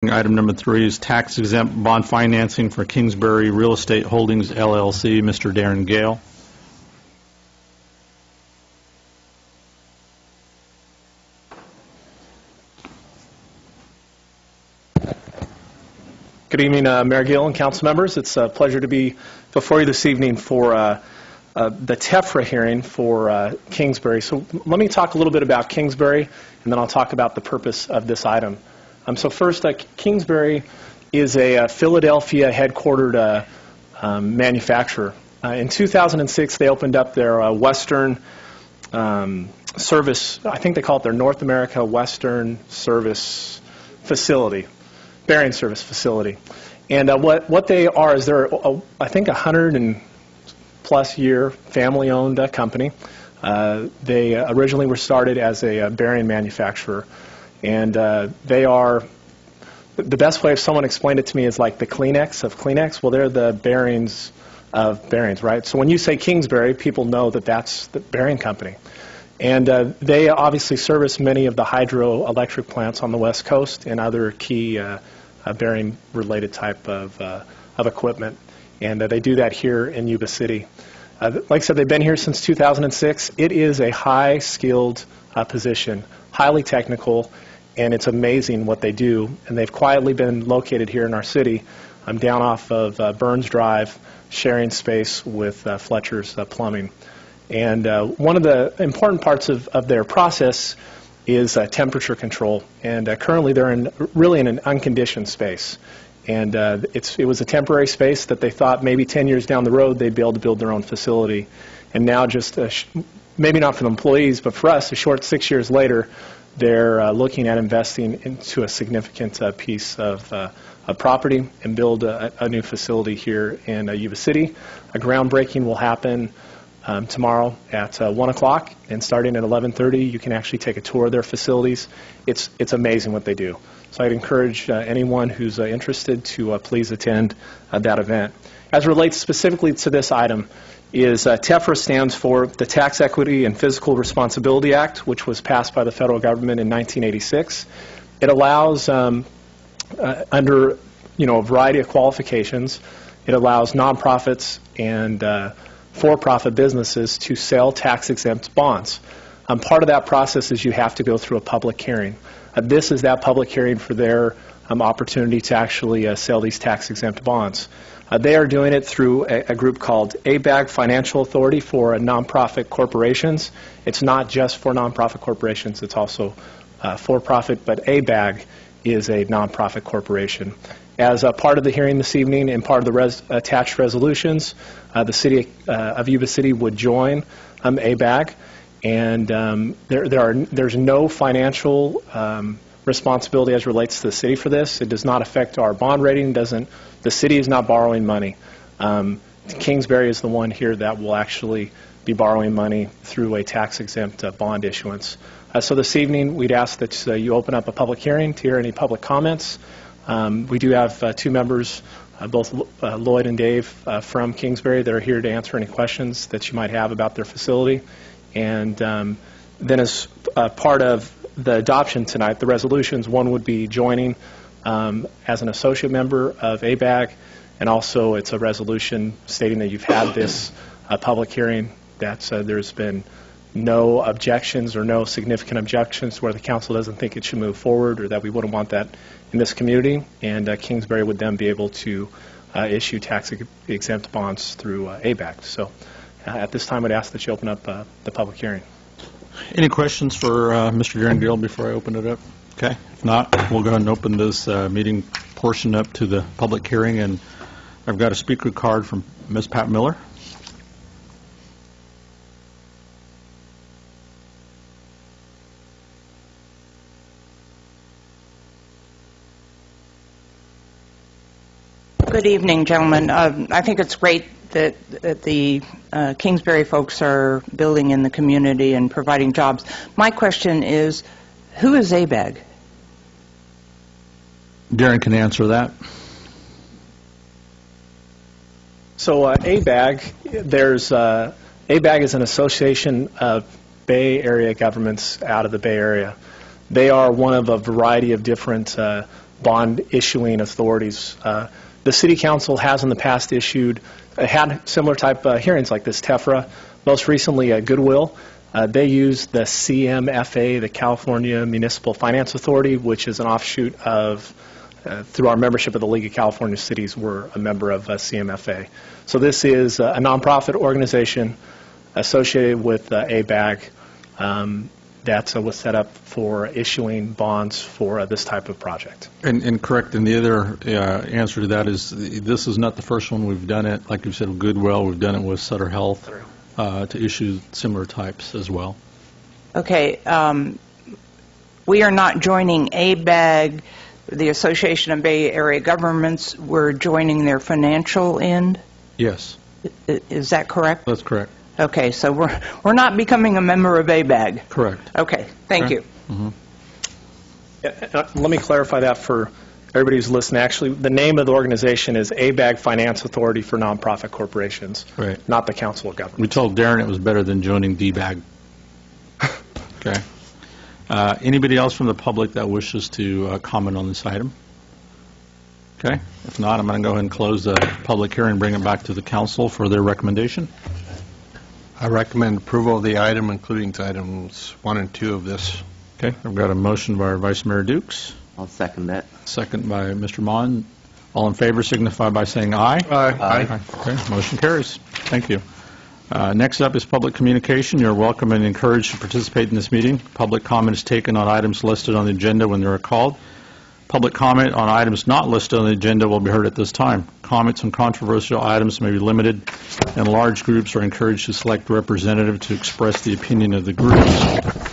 Item number 3 is tax-exempt bond financing for Kingsbury Real Estate Holdings, LLC. Mr. Darren Gale. Good evening, Mayor Gill and council members. It's a pleasure to be before you this evening for the TEFRA hearing for Kingsbury. So let me talk a little bit about Kingsbury, and then I'll talk about the purpose of this item. So first, Kingsbury is a Philadelphia headquartered manufacturer. In 2006, they opened up their Western service, I think they call it their North America Western Service Facility, bearing service facility. And what they are is they're, I think, 100+ year family-owned company. They originally were started as a bearing manufacturer. And they are, the best way if someone explained it to me is like the Kleenex of Kleenex. Well, they're the bearings of bearings, right? So when you say Kingsbury, people know that that's the bearing company. And they obviously service many of the hydroelectric plants on the West Coast and other key bearing-related type of equipment. And they do that here in Yuba City. Like I said, they've been here since 2006. It is a high-skilled position, highly technical, and it's amazing what they do. And they've quietly been located here in our city. I'm down off of Burns Drive, sharing space with Fletcher's Plumbing. And one of the important parts of their process is temperature control. And currently they're really in an unconditioned space. And it was a temporary space that they thought maybe 10 years down the road they'd be able to build their own facility. And now just, maybe not for the employees, but for us, a short 6 years later, they're looking at investing into a significant piece of property and build a new facility here in Yuba City. A groundbreaking will happen tomorrow at 1 o'clock, and starting at 11:30, you can actually take a tour of their facilities. It's amazing what they do. So I'd encourage anyone who's interested to please attend that event. As it relates specifically to this item, is TEFRA stands for the Tax Equity and Fiscal Responsibility Act, which was passed by the federal government in 1986. It allows, under a variety of qualifications, it allows nonprofits and for-profit businesses to sell tax-exempt bonds. Part of that process is you have to go through a public hearing. This is that public hearing for their opportunity to actually sell these tax-exempt bonds. They are doing it through a group called ABAG Financial Authority for nonprofit corporations. It's not just for nonprofit corporations, it's also for-profit, but ABAG is a nonprofit corporation. As a part of the hearing this evening and part of the attached resolutions, the city of Yuba City would join ABAG, and there's no financial responsibility as relates to the city for this. It does not affect our bond rating. The city is not borrowing money. Kingsbury is the one here that will actually be borrowing money through a tax-exempt bond issuance. So this evening, we'd ask that you open up a public hearing to hear any public comments. We do have two members, both Lloyd and Dave from Kingsbury, that are here to answer any questions that you might have about their facility. And then as part of the adoption tonight, the resolutions, one would be joining as an associate member of ABAG, and also it's a resolution stating that you've had this public hearing, that there's been no objections or no significant objections where the council doesn't think it should move forward, or that we wouldn't want that in this community, and Kingsbury would then be able to issue tax-exempt bonds through ABAG. So at this time, I'd ask that you open up the public hearing. Any questions for Mr. Darren Gale before I open it up? Okay. If not, we'll go ahead and open this meeting portion up to the public hearing. And I've got a speaker card from Ms. Pat Miller. Good evening, gentlemen. I think it's great that the Kingsbury folks are building in the community and providing jobs. My question is, who is ABAG? Darren can answer that. So ABAG, ABAG is an association of Bay Area governments out of the Bay Area. They are one of a variety of different bond issuing authorities. The City Council has in the past had similar type hearings like this, TEFRA, most recently Goodwill. They use the CMFA, the California Municipal Finance Authority, which is an offshoot of, through our membership of the League of California Cities, we're a member of CMFA. So this is a nonprofit organization associated with ABAG that was set up for issuing bonds for this type of project. And correct, and the other answer to that is this is not the first one we've done it. Like you said, with Goodwill, we've done it with Sutter Health to issue similar types as well. Okay. We are not joining ABAG, the Association of Bay Area Governments. We're joining their financial end? Yes. Is that correct? That's correct. Okay, so we're not becoming a member of ABAG. Correct. Okay, thank you. Mm-hmm. Let me clarify that for everybody who's listening. Actually, the name of the organization is ABAG Finance Authority for Nonprofit Corporations, right? Not the Council of Governments. We told Darren it was better than joining DBAG. Okay. Anybody else from the public that wishes to comment on this item? Okay. If not, I'm going to go ahead and close the public hearing and bring it back to the council for their recommendation. I recommend approval of the item, including to items 1 and 2 of this. Okay. I've got a motion by our Vice Mayor Dukes. I'll second that. Second by Mr. Mon. All in favor signify by saying aye. Aye. Okay. Motion carries. Thank you. Next up is public communication. You're welcome and encouraged to participate in this meeting. Public comment is taken on items listed on the agenda when they are called. Public comment on items not listed on the agenda will be heard at this time. Comments on controversial items may be limited, and large groups are encouraged to select a representative to express the opinion of the groups.